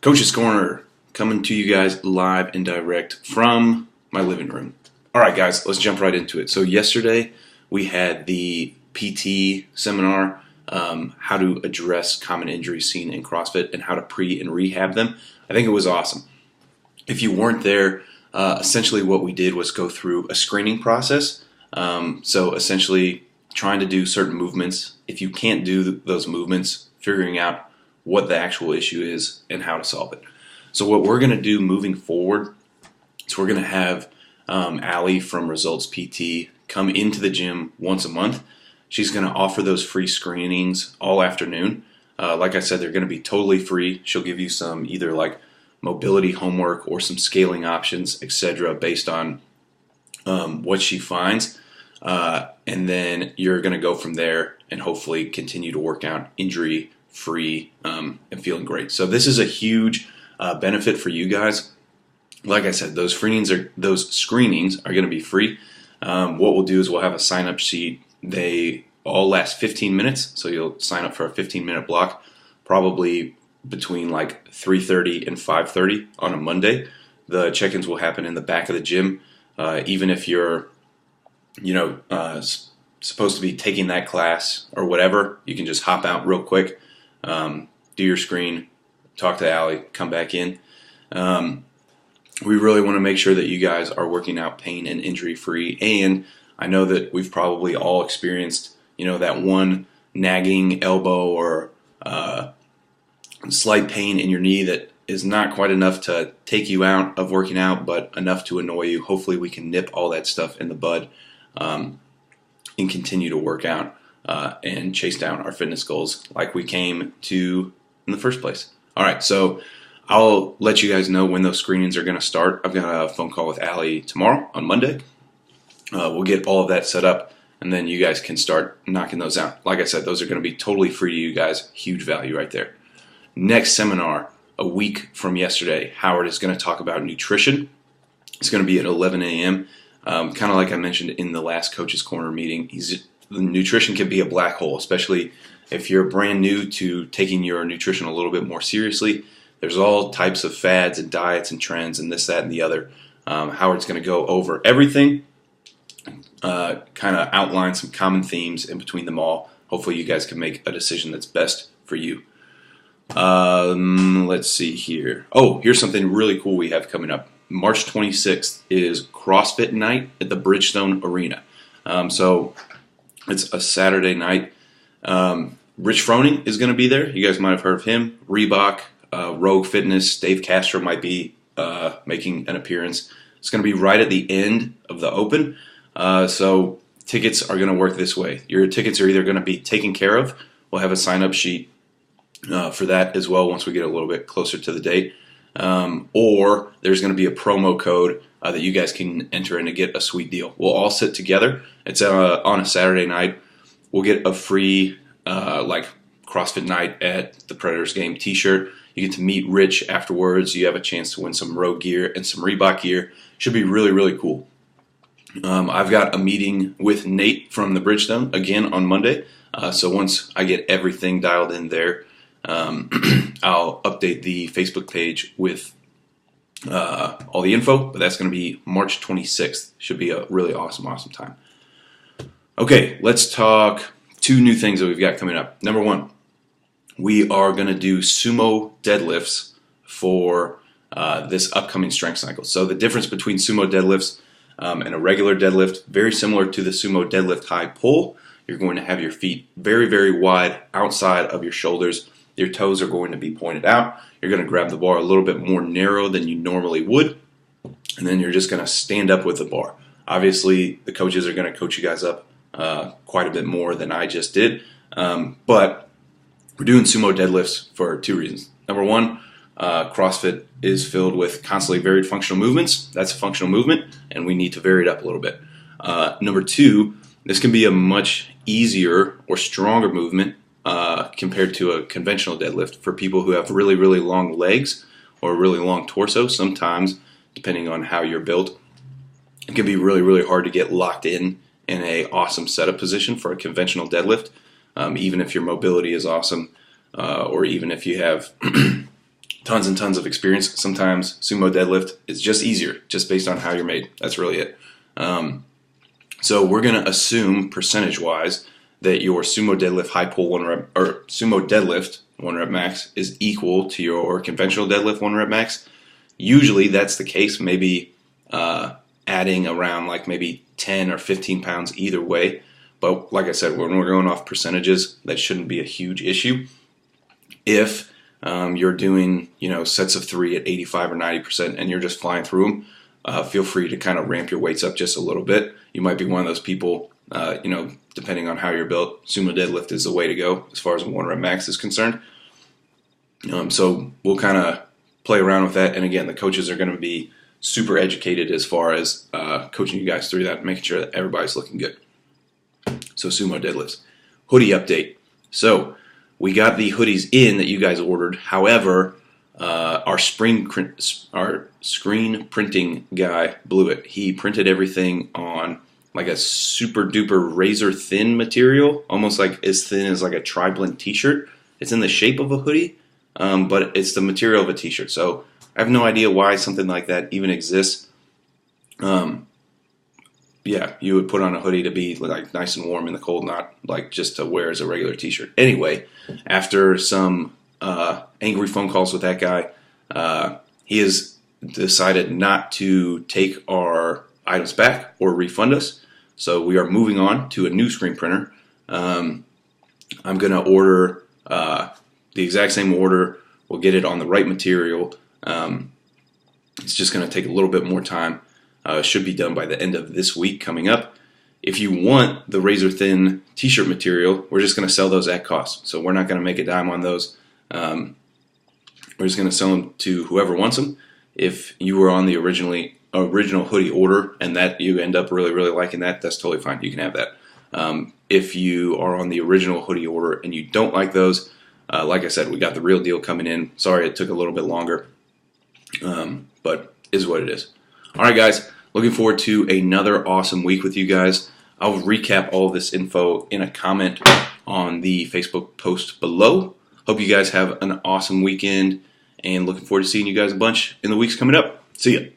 Coach's Corner coming to you guys live and direct from my living room. All right, guys, let's jump right into it. So yesterday we had the PT seminar, how to address common injuries seen in CrossFit and how to pre and rehab them. I think it was awesome. If you weren't there, essentially what we did was go through a screening process. So essentially trying to do certain movements. If you can't do those movements, figuring out what the actual issue is and how to solve it. So what we're going to do moving forward is we're going to have Allie from Results PT come into the gym once a month. She's going to offer those free screenings all afternoon. Like I said, they're going to be totally free. She'll give you some either like mobility homework or some scaling options, etc., based on what she finds. And then you're going to go from there and hopefully continue to work out injury-free and feeling great. So this is a huge benefit for you guys. Like I said, those screenings are going to be free. What we'll do is we'll have a sign-up sheet. They all last 15 minutes, so you'll sign up for a 15-minute block, probably between like 3:30 and 5:30 on a Monday. The check-ins will happen in the back of the gym. Even if you're, supposed to be taking that class or whatever, you can just hop out real quick, do your screen, talk to Allie, come back in. We really want to make sure that you guys are working out pain and injury free. And I know that we've probably all experienced, that one nagging elbow or slight pain in your knee that is not quite enough to take you out of working out, but enough to annoy you. Hopefully we can nip all that stuff in the bud and continue to work out and chase down our fitness goals like we came to in the first place. All right, so I'll let you guys know when those screenings are going to start. I've got a phone call with Allie tomorrow on Monday. We'll get all of that set up, and then you guys can start knocking those out. Like I said, those are going to be totally free to you guys. Huge value right there. Next seminar, a week from yesterday, Howard is going to talk about nutrition. It's going to be at 11 a.m. Kind of like I mentioned in the last Coach's Corner meeting, the nutrition can be a black hole, especially if you're brand new to taking your nutrition a little bit more seriously. There's all types of fads and diets and trends and this, that, and the other. Howard's going to go over everything, kind of outline some common themes in between them all. Hopefully you guys can make a decision that's best for you. Let's see here. Oh, here's something really cool we have coming up. March 26th is CrossFit Night at the Bridgestone Arena. So it's a Saturday night. Rich Froning is going to be there. You guys might have heard of him. Reebok, Rogue Fitness, Dave Castro might be making an appearance. It's going to be right at the end of the Open. So tickets are going to work this way. Your tickets are either going to be taken care of. We'll have a sign-up sheet for that as well once we get a little bit closer to the date. Or there's going to be a promo code that you guys can enter in to get a sweet deal. We'll all sit together. It's on a Saturday night. We'll get a free CrossFit Night at the Predators game t-shirt. You get to meet Rich afterwards. You have a chance to win some Rogue gear and some Reebok gear. Should be really, really cool. I've got a meeting with Nate from the Bridgestone again on Monday. So once I get everything dialed in there, I'll update the Facebook page with all the info, but that's going to be March 26th. Should be a really awesome time. Okay, let's talk two new things that we've got coming up. Number one, we are going to do sumo deadlifts for this upcoming strength cycle. So the difference between sumo deadlifts and a regular deadlift, very similar to the sumo deadlift high pull. You're going to have your feet very, very wide outside of your shoulders. Your toes are going to be pointed out. You're going to grab the bar a little bit more narrow than you normally would. And then you're just going to stand up with the bar. Obviously, the coaches are going to coach you guys up quite a bit more than I just did. But we're doing sumo deadlifts for two reasons. Number one, CrossFit is filled with constantly varied functional movements. That's a functional movement, and we need to vary it up a little bit. Number two, this can be a much easier or stronger movement compared to a conventional deadlift for people who have really, really long legs or a really long torso. Sometimes, depending on how you're built, it can be really, really hard to get locked in a awesome setup position for a conventional deadlift, even if your mobility is awesome, or even if you have tons and tons of experience. Sometimes sumo deadlift is just easier, just based on how you're made. That's really it. So we're going to assume percentage-wise that your sumo deadlift high pull 1 rep, or sumo deadlift 1 rep max is equal to your conventional deadlift 1 rep max. Usually that's the case, maybe adding around like maybe 10 or 15 pounds either way. But like I said, when we're going off percentages, that shouldn't be a huge issue. If you're doing, sets of 3 at 85 or 90% and you're just flying through them, feel free to kind of ramp your weights up just a little bit. You might be one of those people, depending on how you're built, sumo deadlift is the way to go as far as 1 rep max is concerned. So we'll kind of play around with that. And again, the coaches are going to be super educated as far as coaching you guys through that, making sure that everybody's looking good. So sumo deadlifts. Hoodie update. So we got the hoodies in that you guys ordered. However, our screen printing guy blew it. He printed everything on like a super duper razor thin material, almost like as thin as like a tri-blend t-shirt. It's in the shape of a hoodie, but it's the material of a t-shirt. So I have no idea why something like that even exists. Yeah, you would put on a hoodie to be like nice and warm in the cold, not like just to wear as a regular t-shirt. Anyway, after some angry phone calls with that guy, he has decided not to take our items back or refund us. So we are moving on to a new screen printer. I'm going to order the exact same order. We'll get it on the right material. It's just going to take a little bit more time. Should be done by the end of this week coming up. If you want the razor thin t-shirt material, we're just going to sell those at cost. So we're not going to make a dime on those. We're just going to sell them to whoever wants them. If you were on the original hoodie order and that you end up really, really liking that, that's totally fine. You can have that. If you are on the original hoodie order and you don't like those, like I said, we got the real deal coming in. Sorry it took a little bit longer, but is what it is. All right, guys. Looking forward to another awesome week with you guys. I'll recap all of this info in a comment on the Facebook post below. Hope you guys have an awesome weekend and looking forward to seeing you guys a bunch in the weeks coming up. See ya.